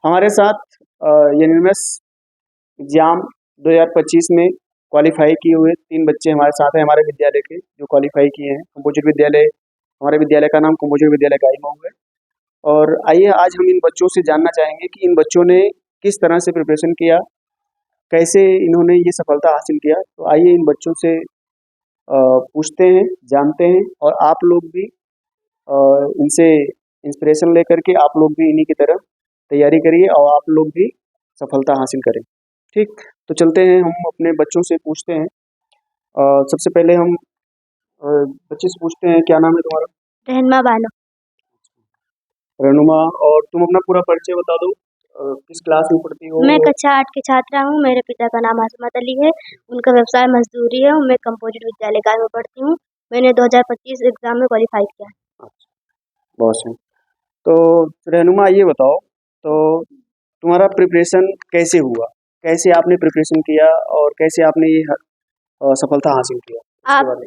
हमारे साथ universe exam 2025 में क्वालिफाई किए हुए 3 बच्चे हमारे साथ हैं, हमारे विद्यालय के, जो क्वालिफाई किए हैं। कंपोजिट विद्यालय, हमारे विद्यालय का नाम कंपोजिट विद्यालय गाईमऊ है। और आइए आज हम इन बच्चों से जानना चाहेंगे कि इन बच्चों ने किस तरह से प्रिपरेशन किया, कैसे इन्होंने ये सफलता हासिल किया। तो आइए इन बच्चों से पूछते हैं, जानते हैं, और आप लोग भी इनसे इंस्पिरेशन लेकर के आप लोग भी इन्हीं की तरह तैयारी करिए और आप लोग भी सफलता हासिल करें। ठीक, तो चलते हैं, हम अपने बच्चों से पूछते हैं। सबसे पहले हम बच्चे से पूछते हैं, क्या नाम है तुम्हारा? रहनुमा बानो। रहनुमा, और तुम अपना पूरा परिचय बता दो, किस क्लास में पढ़ती हो? मैं कक्षा 8 की छात्रा हूँ। मेरे पिता का नाम आसमत अली है। उनका व्यवसाय मजदूरी है। मैं कंपोजिट विद्यालय गाय में पढ़ती हूँ। मैंने 2025 एग्जाम में क्वालिफाई किया। अच्छा, बहुत सही। तो रहनुमा ये बताओ, तो तुम्हारा प्रिपरेशन कैसे हुआ, कैसे आपने प्रिपरेशन किया और कैसे आपने ये सफलता हासिल किया?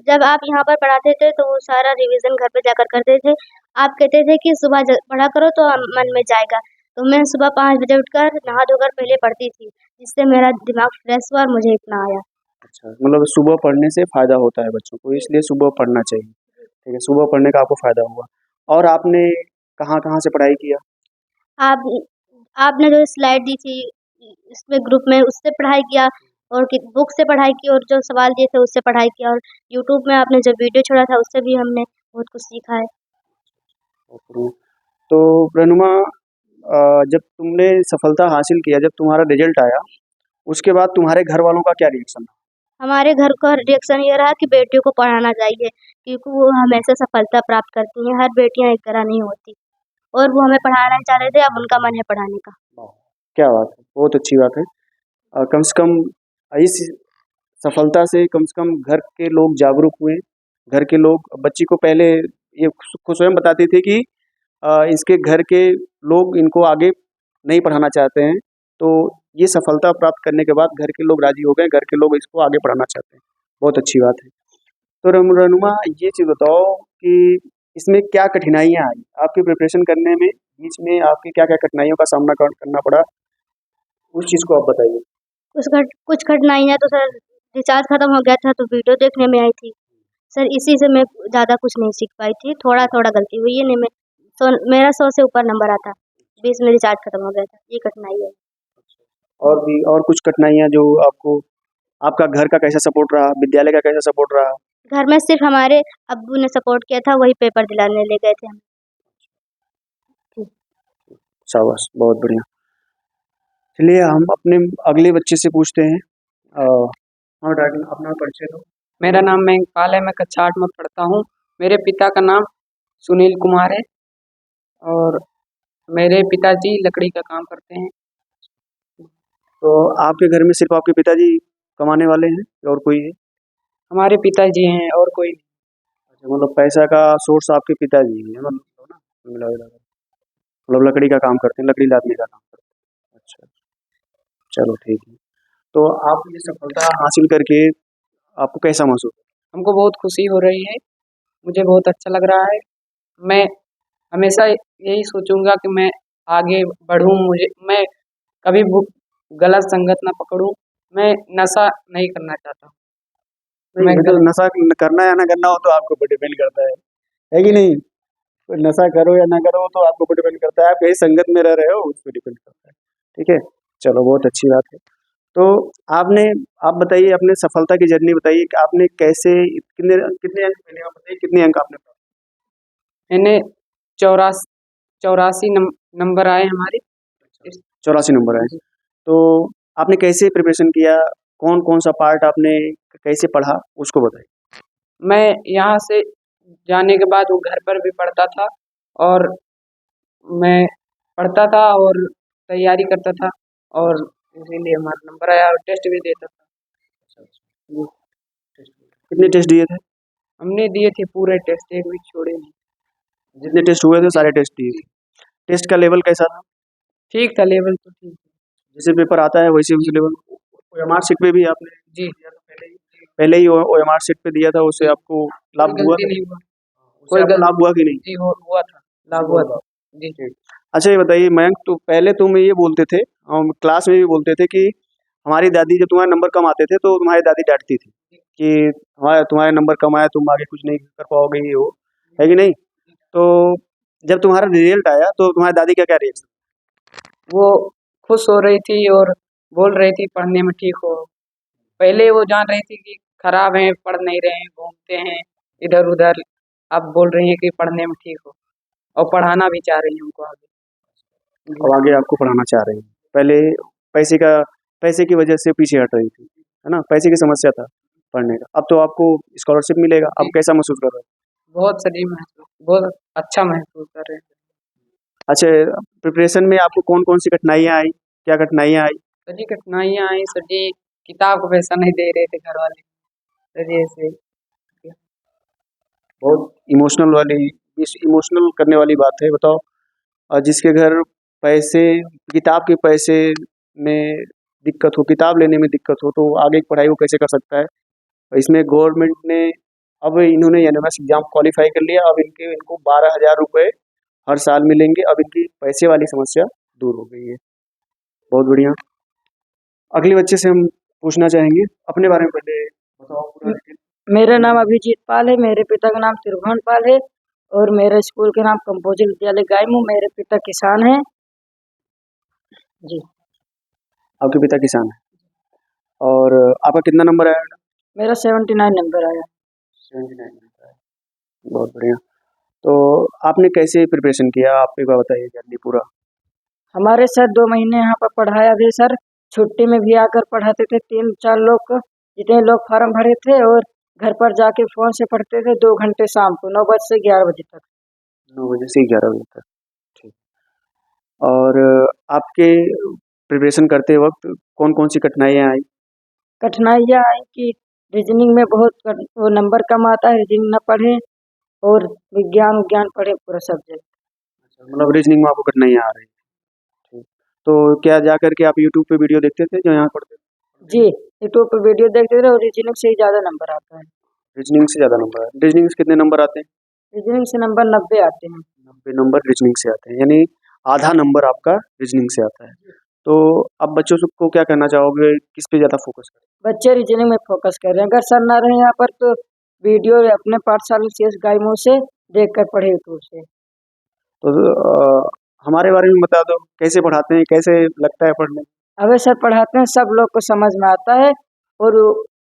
जब आप यहाँ पर पढ़ाते थे तो वो सारा रिवीजन घर पे जाकर करते थे। आप कहते थे कि सुबह पढ़ा करो तो मन में जाएगा। तो मैं सुबह 5 बजे उठकर नहा धोकर पहले पढ़ती थी, जिससे मेरा दिमाग फ्रेश हुआ और मुझे इतना आया। अच्छा, मतलब सुबह पढ़ने से फायदा होता है बच्चों को, इसलिए सुबह पढ़ना चाहिए। ठीक है, सुबह पढ़ने का आपको फायदा हुआ। और आपने कहाँ से पढ़ाई किया? आप आपने जो स्लाइड दी थी इसमें ग्रुप में, उससे पढ़ाई किया, और बुक से पढ़ाई की, और जो सवाल दिए थे उससे पढ़ाई किया, और यूट्यूब में आपने जो वीडियो छोड़ा था उससे भी हमने बहुत कुछ सीखा है। तो रहनुमा, जब तुमने सफलता हासिल किया, जब तुम्हारा रिजल्ट आया, उसके बाद तुम्हारे घर वालों का क्या रिएक्शन था? हमारे घर का रिएक्शन ये रहा कि बेटियों को पढ़ाना चाहिए, क्योंकि वो हमेशा सफलता प्राप्त करती हैं। हर बेटियां एक तरह नहीं होती, और वो हमें पढ़ाना ही चाह रहे थे। अब उनका मन है पढ़ाने का। क्या बात है, बहुत अच्छी बात है। कम से कम इस सफलता से कम घर के लोग जागरूक हुए। घर के लोग बच्ची को पहले ये खुद स्वयं बताते थे कि इसके घर के लोग इनको आगे नहीं पढ़ाना चाहते हैं, तो ये सफलता प्राप्त करने के बाद घर के लोग राजी हो गए, घर के लोग इसको आगे पढ़ाना चाहते हैं। बहुत अच्छी बात है। तो रहनुमा, ये चीज़ बताओ कि इसमें क्या कठिनाइयाँ आई आपकी प्रिपरेशन करने में? बीच में आपकी क्या-क्या कठिनाइयों का सामना करना पड़ा, उस चीज़ को आप बताइए। कुछ कठिनाइयाँ तो सर, रिचार्ज खत्म हो गया था तो वीडियो देखने में आई थी सर, इसी से मैं ज़्यादा कुछ नहीं सीख पाई थी। थोड़ा गलती हुई है, नहीं मेरा 100 से ऊपर नंबर आता, बीच में रिचार्ज खत्म हो गया था। ये कठिनाई है। और भी और कुछ कठिनाइयाँ जो आपको, आपका घर का कैसा सपोर्ट रहा, विद्यालय का कैसा सपोर्ट रहा? घर में सिर्फ हमारे अब्बू ने सपोर्ट किया था, वही पेपर दिलाने ले गए थे हम। शाबाश, बहुत बढ़िया। चलिए हम अपने अगले बच्चे से पूछते हैं। हाँ डॉक्टर, अपना परिचय दो। मेरा नाम मयंकपाल है। मैं कक्षा 8 में पढ़ता हूँ। मेरे पिता का नाम सुनील कुमार है और मेरे पिताजी लकड़ी का काम करते हैं। तो आपके घर में सिर्फ आपके पिताजी कमाने वाले हैं और कोई है? हमारे पिताजी हैं और कोई नहीं। अच्छा, मतलब पैसा का सोर्स आपके पिताजी ही है, मतलब ना, मिला जुला कर। मतलब लकड़ी का काम करते हैं, लकड़ी लादने का काम करते हैं। अच्छा, चलो ठीक है। तो आप ये सफलता हासिल करके आपको कैसा महसूस? हमको बहुत खुशी हो रही है, मुझे बहुत अच्छा लग रहा है। मैं हमेशा यही सोचूंगा कि मैं आगे बढ़ूं, मैं कभी गलत संगत ना पकड़ूं। मैं नशा नहीं करना चाहता। मैं नशा करना या ना करना हो तो आपके ऊपर डिपेंड करता है कि नहीं? तो नशा करो या ना करो तो आपको ऊपर डिपेंड करता है, आप कहीं संगत में रह रहे हो उस पर डिपेंड करता है। ठीक है, चलो बहुत अच्छी बात है। तो आप बताइए, अपने सफलता की जर्नी बताइए कि आपने कैसे, कितने कितने अंक, पहले आप बताइए कितने अंक आपने पाए? मैंने 84 नंबर आए हमारे। 84 नंबर आए। तो आपने कैसे प्रिपरेशन किया, कौन कौन सा पार्ट आपने कैसे पढ़ा, उसको बताइए। मैं यहाँ से जाने के बाद वो घर पर भी पढ़ता था, और मैं पढ़ता था और तैयारी करता था, और इसीलिए हमारा नंबर आया, और टेस्ट भी देता था। कितने टेस्ट दिए थे? हमने दिए थे पूरे टेस्ट, एक भी छोड़े नहीं। जितने टेस्ट हुए थे सारे टेस्ट दिए थे। टेस्ट का लेवल कैसा था? ठीक था, लेवल तो ठीक था। जैसे पेपर आता है वैसे उसी लेवल? ओएमआर शीट पे भी आपने जी दिया था पहले ही ओएमआर शीट पे दिया था, उससे आपको लाभ हुआ? गलती नहीं हुआ। उससे आपको लाभ हुआ कि नहीं? जी हुआ था, लाभ हुआ था। जी। अच्छा ये बताइए मयंक, तो पहले तुम ये बोलते थे, हम क्लास में भी बोलते थे कि हमारी दादी, जब तुम्हारे नंबर कम आते थे तो तुम्हारी दादी डांटती थी कि हमारे तुम्हारे नंबर कम आए, तुम आगे कुछ नहीं कर पाओगे, ये हो, है कि नहीं? तो जब तुम्हारा रिजल्ट आया तो तुम्हारी दादी का क्या रिएक्शन? वो खुश हो रही थी और बोल रही थी पढ़ने में ठीक हो। पहले वो जान रही थी कि खराब हैं, पढ़ नहीं रहे हैं, घूमते हैं इधर उधर। अब बोल रही हैं कि पढ़ने में ठीक हो और पढ़ाना भी चाह रही हैं उनको आगे। अब आगे आपको पढ़ाना चाह रही हैं। पहले पैसे का पैसे की वजह से पीछे हट रही थी, है ना? पैसे की समस्या था पढ़ने का। अब तो आपको स्कॉलरशिप मिलेगा, अब जी, कैसा महसूस कर रहे हो? बहुत अच्छा महसूस कर रहे हैं। अच्छा, प्रिपरेशन में आपको कौन-कौन सी कठिनाइयाँ आई? क्या कठिनाइयाँ आई? सर जी कठिनाइयाँ आई सर जी, किताब का पैसा नहीं दे रहे थे घर वाले, सर जी ऐसे। बहुत इमोशनल वाली इस इमोशनल करने वाली बात है। बताओ, जिसके घर पैसे किताब के पैसे में दिक्कत हो, किताब लेने में दिक्कत हो, तो आगे की पढ़ाई वो कैसे कर सकता है? इसमें गवर्नमेंट ने, अब इन्होंने एनएमएस एग्ज़ाम क्वालीफाई कर लिया, अब इनको 12,000 रुपए हर साल मिलेंगे। अब इनकी पैसे वाली समस्या दूर हो गई है। बहुत बढ़िया। अगले बच्चे से हम पूछना चाहेंगे, अपने बारे में पहले बताओ पूरा डिटेल। मेरा नाम अभिजीत पाल है। मेरे पिता का नाम त्रिभुवन पाल है और मेरे स्कूल के नाम कंपोजिट विद्यालय गायमू। मेरे पिता किसान हैं जी। आपके पिता किसान हैं और आपका कितना नंबर आया बेटा? मेरा 79 नंबर आया। 79 नंबर आया। बहुत बढ़िया। तो आपने कैसे प्रिपरेशन किया? आप एक बार बताइए जल्दी पूरा। हमारे सर 2 महीने यहाँ पर पढ़ाया भी सर। छुट्टी में भी आकर पढ़ाते थे। 3-4 लोग को, जितने लोग फार्म भरे थे, और घर पर जाके फ़ोन से पढ़ते थे 2 घंटे शाम को 9 बजे से 11 बजे तक। 9 बजे से 11 बजे तक। ठीक। और आपके प्रिपरेशन करते वक़्त कौन-कौन सी कठिनाइयाँ आई? कठिनाइयाँ आई कि रीजनिंग में बहुत वो नंबर कम आता है, रीजनिंग न पढ़े, और विज्ञान पढ़े पूरा सब्जेक्ट। मतलब रीजनिंग में आपको कठिनाइयाँ आ रही हैं। ठीक। तो क्या जा कर के आप यूट्यूब पे वीडियो देखते थे जो यहाँ पढ़ते थे? जी, यूट्यूब पे वीडियो देखते थे और रीजनिंग से ही ज़्यादा नंबर आता है। रीजनिंग से ज़्यादा नंबर आए। रीजनिंग से कितने नंबर आते हैं? रीजनिंग से नंबर 90 आते हैं। 90 नंबर रीजनिंग से आते हैं, यानी आधा नंबर आपका रीजनिंग से आता है। तो आप बच्चों को क्या कहना चाहोगे, किस पे ज़्यादा फोकस करें? बच्चे रीजनिंग में फोकस कर रहे हैं। अगर सर ना रहे यहाँ पर तो वीडियो अपने पाठशाला CS गाइमो से देख कर पढ़े यूट्यूब से। तो हमारे बारे में बता दो, कैसे पढ़ाते हैं, कैसे लगता है पढ़ने में? अबे सर पढ़ाते हैं, सब लोग को समझ में आता है, और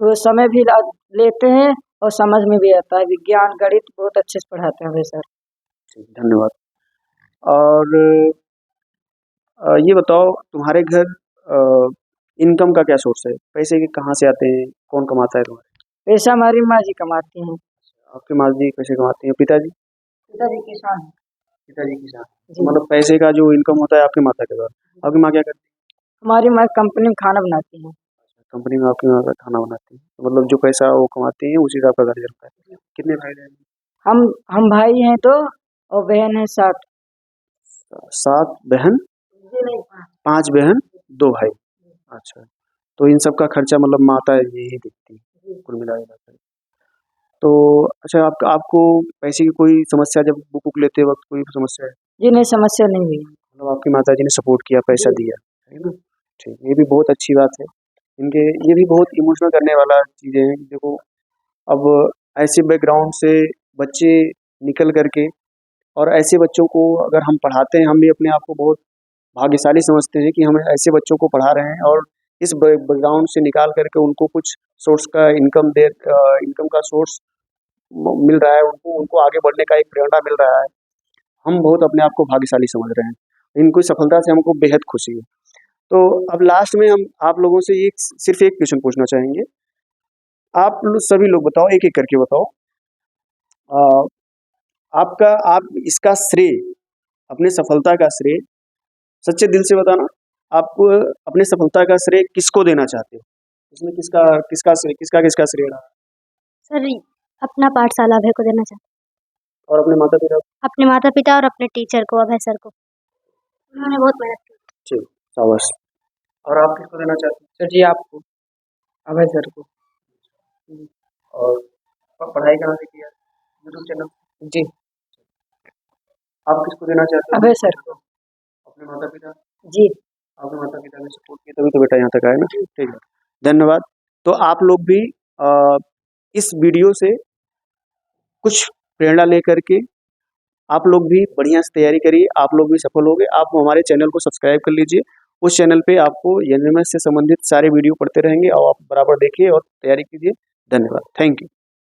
वो समय भी लेते हैं और समझ में भी आता है। विज्ञान गणित बहुत अच्छे से पढ़ाते हैं अबे सर। ठीक, धन्यवाद। और ये बताओ, तुम्हारे घर इनकम का क्या सोर्स है? पैसे के कहाँ से आते हैं? कौन कमाता है तुम्हारे? पैसा हमारी माँ जी कमाती हैं। आपकी माँ जी पैसे कमाती हैं, पिताजी? पिताजी किसान हैं। पिताजी किसान। जी। मतलब पैसे का जो इनकम होता है आपकी माता के द्वारा। आपकी माँ क्या करती हमारी माँ कंपनी में खाना बनाती है। है? कंपनी में आपकी माँ का खाना बनाती है, तो मतलब जो पैसा वो कमाती है उसी से आपका घर चलता है। कितने भाई बहन? हम भाई हैं 2 और बहन है 7। 7 बहन, जी नहीं, 5 बहन, 2 भाई। अच्छा, तो इन सब का खर्चा मतलब माता यही देखती है कुल मिला के। तो अच्छा, आपको पैसे की कोई समस्या, जब बुक वुक लेते वक्त कोई समस्या है? जी नहीं, समस्या नहीं हुई। मतलब आपकी माताजी ने सपोर्ट किया, पैसा जी। दिया, है ना? ठीक, ये भी बहुत अच्छी बात है। इनके ये भी बहुत इमोशनल करने वाला चीज़ें हैं। देखो, अब ऐसे बैकग्राउंड से बच्चे निकल कर के, और ऐसे बच्चों को अगर हम पढ़ाते हैं, हम भी अपने आप को बहुत भाग्यशाली समझते हैं कि हम ऐसे बच्चों को पढ़ा रहे हैं, और इस बैकग्राउंड से निकाल कर के उनको कुछ सोर्स का इनकम का सोर्स मिल रहा है, उनको उनको आगे बढ़ने का एक प्रेरणा मिल रहा है। हम बहुत अपने आप को भाग्यशाली समझ रहे हैं। इनको सफलता से हमको बेहद खुशी है। तो अब लास्ट में हम आप लोगों से एक सिर्फ एक क्वेश्चन पूछना चाहेंगे। आप लोग सभी लोग बताओ, एक-एक करके बताओ। अ, आप इसका श्रेय, अपने सफलता का श्रेय सच्चे दिल से बताना। आप अपने सफलता का श्रेय किसको देना चाहते हो? इसमें किसका किसका श्रेय, किसका श्रेय रहा? सर अपना पाठशाला अभय को देना चाहते और अपने माता-पिता को? अपने माता पिता और अपने टीचर को, अभय सर को। उन्होंने बहुत मेहनत की। ठीक, शाबाश। और आप किसको देना चाहते सर जी आपको, अभय सर को। हो? और पढ़ाई कहाँ से किया? YouTube channel. जी आप किसको देना चाहते हो? अभय सर को। अपने माता पिता जी आपके माता पिता ने सपोर्ट किया तभी तो बेटा यहाँ तक आया ना। ठीक है, धन्यवाद। तो आप लोग भी इस वीडियो से कुछ प्रेरणा लेकर के आप लोग भी बढ़िया से तैयारी करिए, आप लोग भी सफल होंगे। आप हमारे चैनल को सब्सक्राइब कर लीजिए, उस चैनल पे आपको एनएमएस से संबंधित सारे वीडियो पढ़ते रहेंगे और आप बराबर देखिए और तैयारी कीजिए। धन्यवाद, थैंक यू।